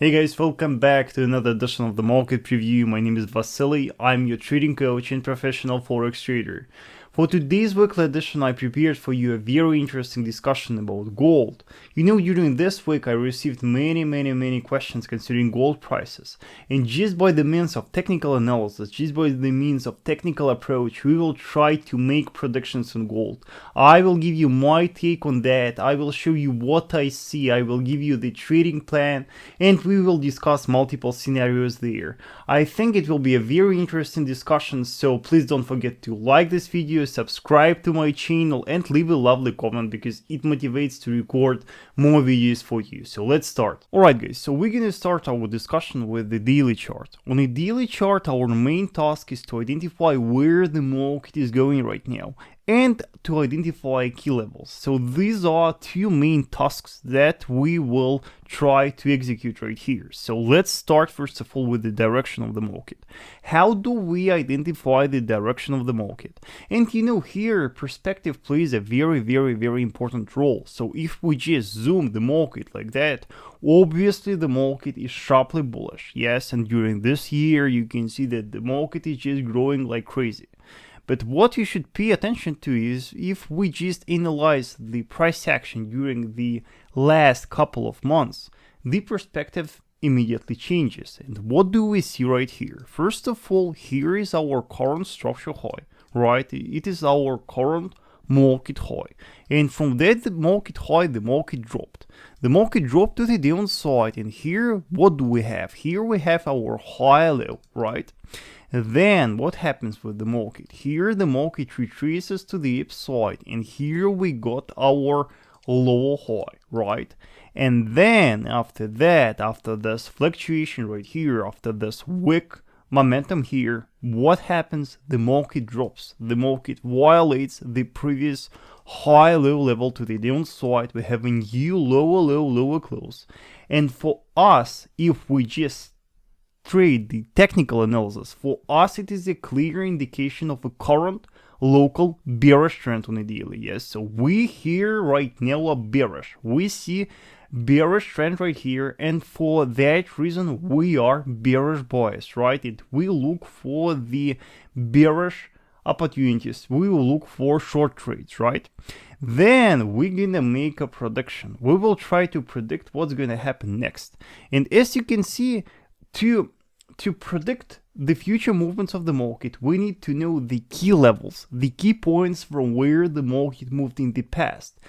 Hey guys, welcome back to another edition of the Market Preview. My name is Vasily. I'm your trading coach and professional Forex trader. For today's weekly edition, I prepared for you a very interesting discussion about gold. During this week, I received many questions concerning gold prices. And just by the means of technical analysis, just by the means of technical approach, we will try to make predictions on gold. I will give you my take on that. I will show you what I see. I will give you the trading plan, and we will discuss multiple scenarios there. I think it will be a very interesting discussion, so please don't forget to like this video, subscribe to my channel, and leave a lovely comment because it motivates to record more videos for you. So let's start. Alright guys, so we're gonna start our discussion with the daily chart. On a daily chart, our main task is to identify where the market is going right now and to identify key levels. So these are two main tasks that we will try to execute right here. So let's start first of all with the direction of the market. How do we identify the direction of the market? And here perspective plays a very important role. So if we just zoom the market like that, obviously the market is sharply bullish. Yes, and during this year you can see that the market is just growing like crazy. But what you should pay attention to is if we just analyze the price action during the last couple of months, the perspective immediately changes. And what do we see right here? First of all, here is our current structure high, right? It is our current market high. And from that market high, the market dropped. The market dropped to the downside. And here, what do we have? Here we have our high low, right? Then what happens with the market? Here the market retraces to the upside, and here we got our lower high, right? And then after that, after this fluctuation right here, after this weak momentum here, what happens? The market drops. The market violates the previous high low level to the downside. We have a new lower close. And for us, if we just trade the technical analysis, for us it is a clear indication of a current local bearish trend on a daily. Yes, so we here right now are bearish. We see bearish trend right here, and for that reason we are bearish biased, right? And we look for the bearish opportunities. We will look for short trades, right? Then we're gonna make a prediction. We will try to predict what's gonna happen next. And as you can see, to predict the future movements of the market, we need to know the key levels, the key points from where the market moved in the past,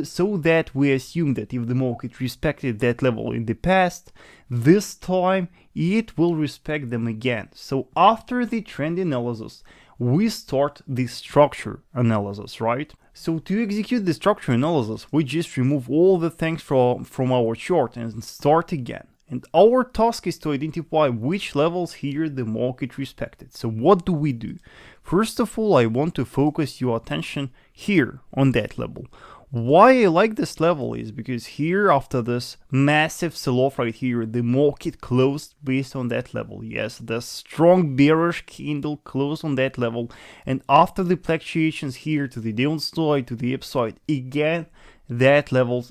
so that we assume that if the market respected that level in the past, this time it will respect them again. So after the trend analysis, we start the structure analysis, right? So to execute the structure analysis, we just remove all the things from our chart and start again. And our task is to identify which levels here the market respected. So what do we do? First of all, I want to focus your attention here on that level. Why I like this level is because here, after this massive sell-off right here, the market closed based on that level. Yes, the strong bearish candle closed on that level, and after the fluctuations here to the downside, to the upside, again that level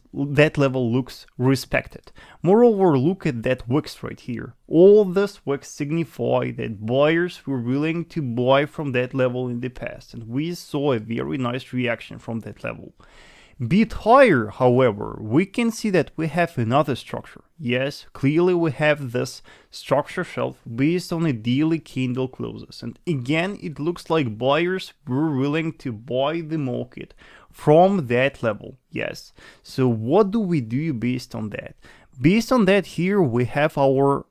looks respected. Moreover, look at that wicks right here. All this wicks signify that buyers were willing to buy from that level in the past, and we saw a very nice reaction from that level. Bit higher, however, we can see that we have another structure. Yes, clearly we have this structure shelf based on a daily candle closes, and again it looks like buyers were willing to buy the market from that level. Yes, so what do we do based on that? Based on that, here we have our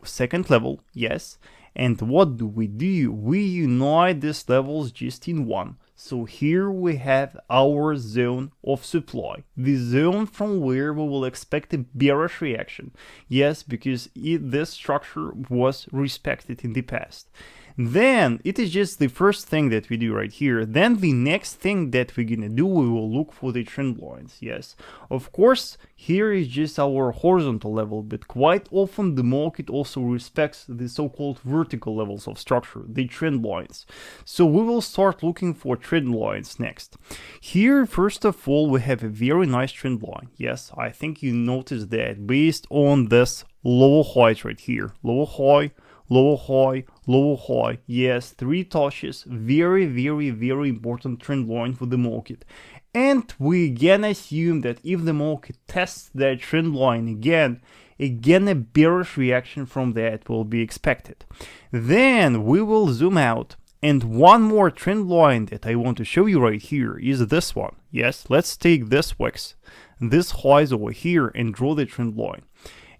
second level. Yes, and what do? We unite these levels just in one. So here we have our zone of supply, the zone from where we will expect a bearish reaction. Yes, because this structure was respected in the past. Then it is just the first thing that we do right here. Then the next thing that we're gonna do, we will look for the trend lines. Yes, of course, here is just our horizontal level, but quite often the market also respects the so-called vertical levels of structure, the trend lines. So we will start looking for trend lines next. Here, first of all, we have a very nice trend line. Yes, I think you noticed that based on this lower highs right here. Lower high, lower high, lower high. Yes, 3 touches. Very, very, very important trend line for the market. And we again assume that if the market tests that trend line again a bearish reaction from that will be expected. Then we will zoom out. And one more trend line that I want to show you right here is this one. Yes, let's take this wicks, this highs over here, and draw the trend line.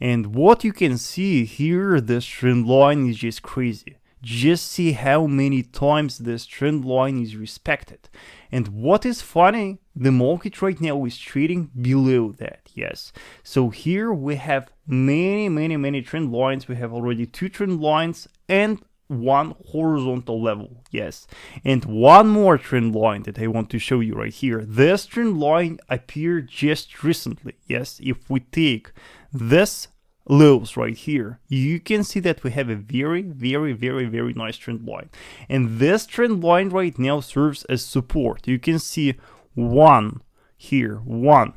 And what you can see here, this trend line is just crazy. Just see how many times this trend line is respected. And what is funny, the market right now is trading below that, yes. So here we have many trend lines. We have already 2 trend lines and 1 horizontal level, yes. And one more trend line that I want to show you right here. This trend line appeared just recently, yes. If we take this lows right here, you can see that we have a very nice trend line, and this trend line right now serves as support. You can see 1 here, 1,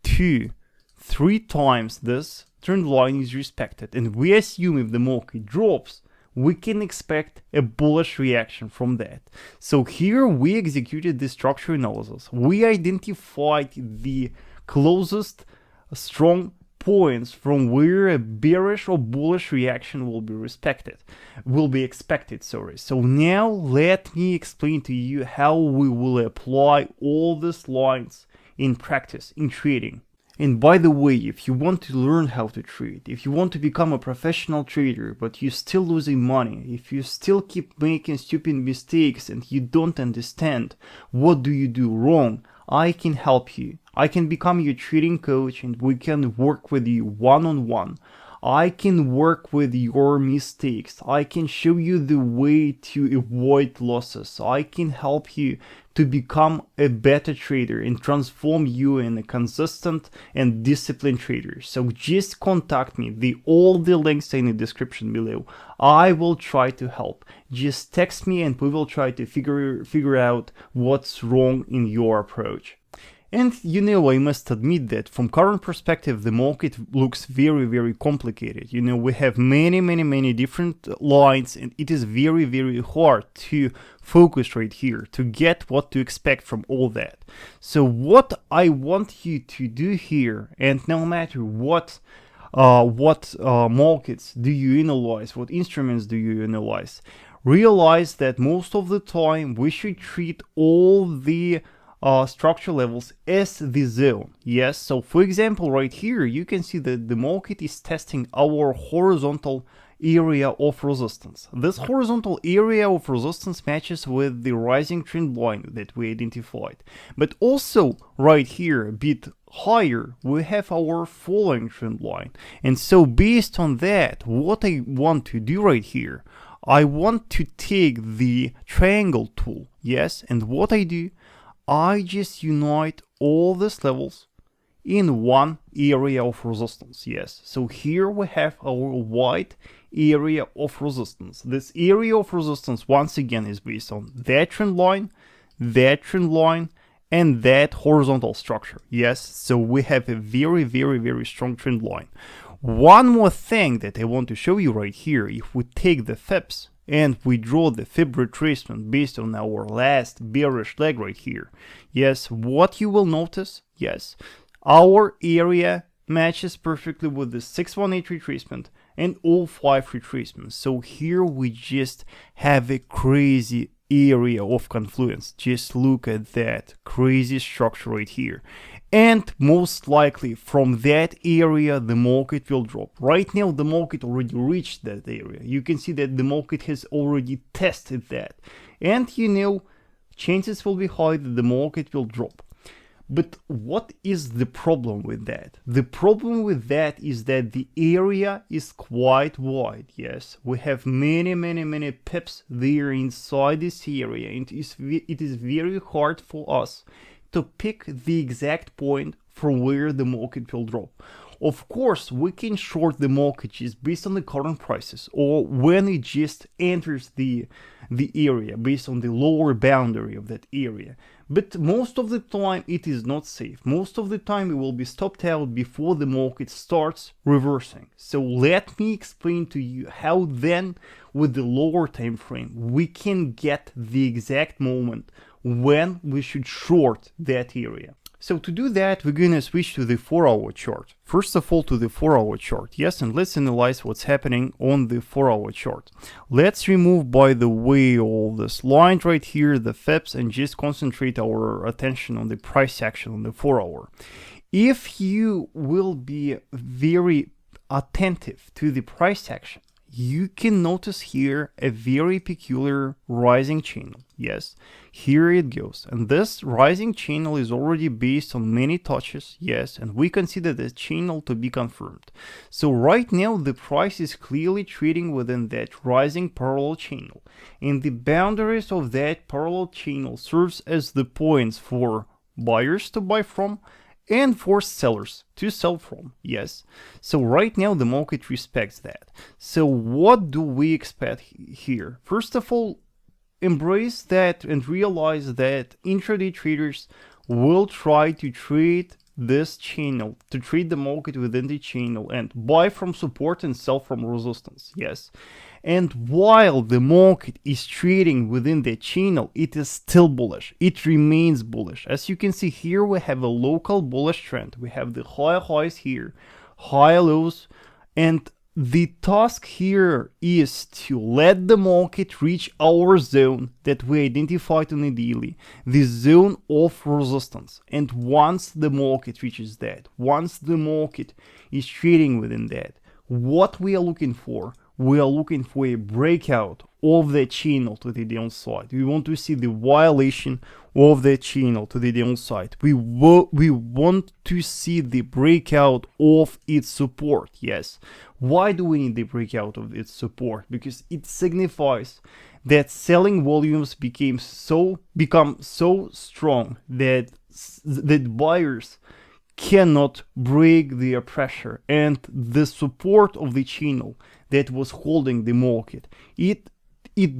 2, 3 times this trend line is respected, and we assume if the market drops, we can expect a bullish reaction from that. So here we executed the structure analysis. We identified the closest strong points from where a bearish or bullish reaction will be expected. So now let me explain to you how we will apply all these lines in practice, in trading. And by the way, if you want to learn how to trade, if you want to become a professional trader, but you're still losing money, if you still keep making stupid mistakes and you don't understand what do you do wrong, I can help you. I can become your trading coach and we can work with you one-on-one. I can work with your mistakes. I can show you the way to avoid losses. I can help you to become a better trader and transform you in a consistent and disciplined trader. So just contact me. All the links are in the description below. I will try to help. Just text me and we will try to figure out what's wrong in your approach. And I must admit that from current perspective, the market looks very complicated. We have many different lines, and it is very hard to focus right here to get what to expect from all that. So what I want you to do here, and no matter what markets do you analyze, what instruments do you analyze, realize that most of the time we should treat all the structure levels as the zone. Yes, so for example right here you can see that the market is testing our horizontal area of resistance. This horizontal area of resistance matches with the rising trend line that we identified, but also right here a bit higher we have our falling trend line. And so based on that, what I want to do right here, I want to take the triangle tool, yes, and what I do, I just unite all these levels in one area of resistance. Yes, so here we have our white area of resistance. This area of resistance once again is based on that trend line, and that horizontal structure. Yes, so we have a very strong trend line. One more thing that I want to show you right here, if we take the FIBs and we draw the fib retracement based on our last bearish leg right here, yes, what you will notice, yes, our area matches perfectly with the 618 retracement and all 5 retracements. So here we just have a crazy area of confluence. Just look at that crazy structure right here. And most likely from that area the market will drop. Right now the market already reached that area. You can see that the market has already tested that. And chances will be high that the market will drop. But what is the problem with that? The problem with that is that the area is quite wide. Yes, we have many pips there inside this area, and it is very hard for us to pick the exact point from where the market will drop. Of course, we can short the market just based on the current prices or when it just enters the the area, based on the lower boundary of that area. But most of the time it is not safe. Most of the time it will be stopped out before the market starts reversing. So let me explain to you how then with the lower time frame we can get the exact moment when we should short that area. So to do that, we're going to switch to the 4-hour chart. First of all, to the 4-hour chart. Yes, and let's analyze what's happening on the 4-hour chart. Let's remove, by the way, all this line right here, the FIPS, and just concentrate our attention on the price action on the 4-hour. If you will be very attentive to the price action, you can notice here a very peculiar rising channel. Yes, here it goes. And this rising channel is already based on many touches. Yes, and we consider the channel to be confirmed. So right now the price is clearly trading within that rising parallel channel. And the boundaries of that parallel channel serves as the points for buyers to buy from and for sellers to sell from. Yes, so right now the market respects that. So what do we expect here? First of all, embrace that and realize that intraday traders will try to trade this channel, to trade the market within the channel and buy from support and sell from resistance. Yes, and while the market is trading within the channel, it is still bullish. It remains bullish. As you can see here, we have a local bullish trend. We have the high highs here, high lows, and the task here is to let the market reach our zone that we identified on the daily, the zone of resistance. And once the market reaches that, once the market is trading within that, what we are looking for? We are looking for a breakout of the channel to the downside. We want to see the violation of the channel to the downside. We want to see the breakout of its support. Yes. Why do we need the breakout of its support? Because it signifies that selling volumes become so strong that buyers cannot break their pressure, and the support of the channel that was holding the market, it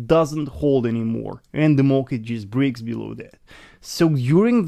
doesn't hold anymore, and the market just breaks below that. So during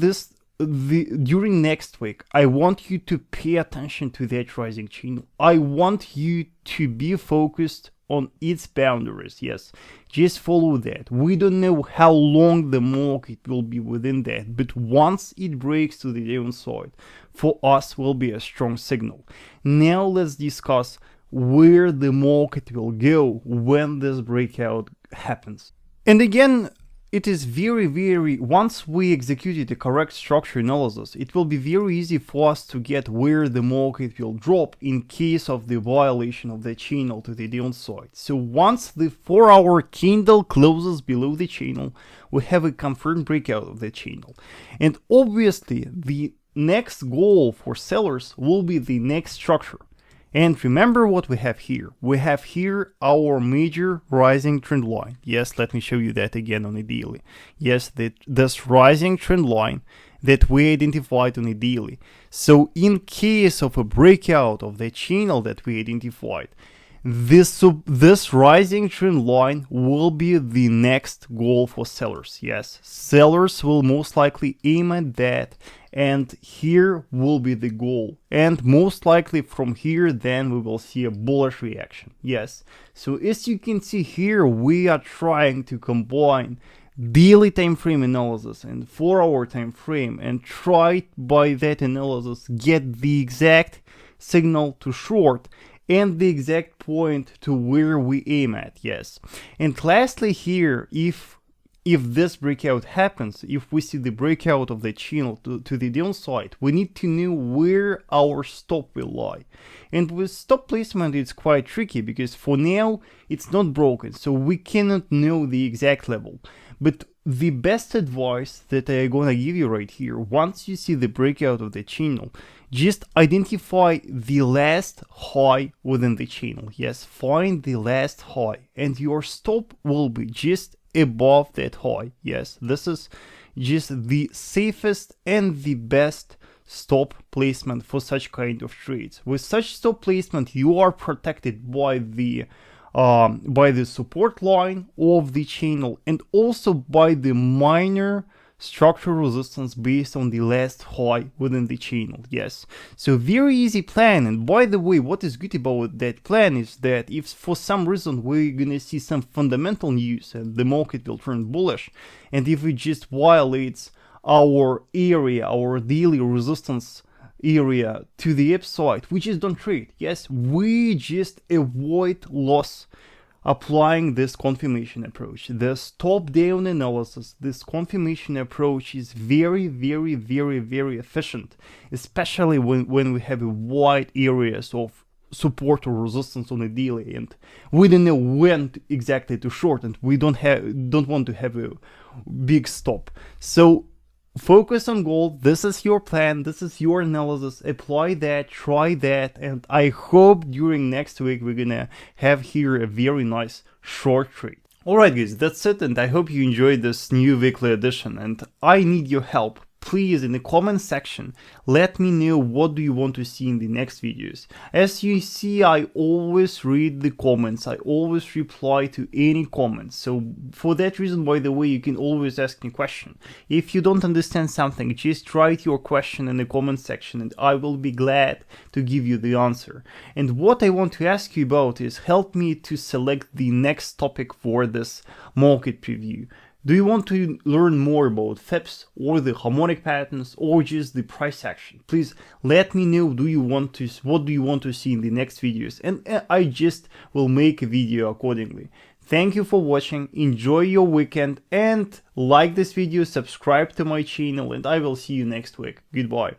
next week, I want you to pay attention to that rising channel. I want you to be focused on its boundaries. Yes, just follow that. We don't know how long the market will be within that, but once it breaks to the downside, for us will be a strong signal. Now let's discuss where the market will go when this breakout happens. And again, it is very, once we executed the correct structure analysis, it will be very easy for us to get where the market will drop in case of the violation of the channel to the downside. So once the 4-hour candle closes below the channel, we have a confirmed breakout of the channel. And obviously, the next goal for sellers will be the next structure. And remember what we have here. We have here our major rising trend line. Yes, let me show you that again on a daily. Yes, this rising trend line that we identified on a daily. So in case of a breakout of the channel that we identified, this rising trend line will be the next goal for sellers. Yes, sellers will most likely aim at that, and here will be the goal. And most likely from here, then we will see a bullish reaction. Yes, so as you can see here, we are trying to combine daily time frame analysis and 4-hour time frame, and try by that analysis get the exact signal to short and the exact point to where we aim at. Yes, and lastly here, if this breakout happens, if we see the breakout of the channel to the downside, we need to know where our stop will lie. And with stop placement, it's quite tricky because for now it's not broken, so we cannot know the exact level. But the best advice that I'm gonna give you right here, once you see the breakout of the channel, just identify the last high within the channel. Yes, find the last high, and your stop will be just above that high. Yes, this is just the safest and the best stop placement for such kind of trades. With such stop placement, you are protected by the by the support line of the channel and also by the minor structural resistance based on the last high within the channel. Yes, so very easy plan. And by the way, what is good about that plan is that if for some reason we're gonna see some fundamental news and the market will turn bullish, and if it just violates our area, our daily resistance area to the upside, we just don't trade. Yes, we just avoid loss applying this confirmation approach. This top-down analysis, this confirmation approach is very, very, very, very efficient, especially when we have wide areas of support or resistance on a daily and we don't know when exactly to short, and we don't want to have a big stop. So focus on gold. This is your plan, this is your analysis. Apply that, try that, and I hope during next week we're gonna have here a very nice short trade. Alright guys, that's it, and I hope you enjoyed this new weekly edition, and I need your help. Please, in the comment section, let me know what do you want to see in the next videos. As you see, I always read the comments, I always reply to any comments. So for that reason, by the way, you can always ask me a question. If you don't understand something, just write your question in the comment section and I will be glad to give you the answer. And what I want to ask you about is help me to select the next topic for this market preview. Do you want to learn more about FIPS or the harmonic patterns or just the price action? Please let me know what do you want to see in the next videos, and I just will make a video accordingly. Thank you for watching, enjoy your weekend, and like this video, subscribe to my channel, and I will see you next week. Goodbye.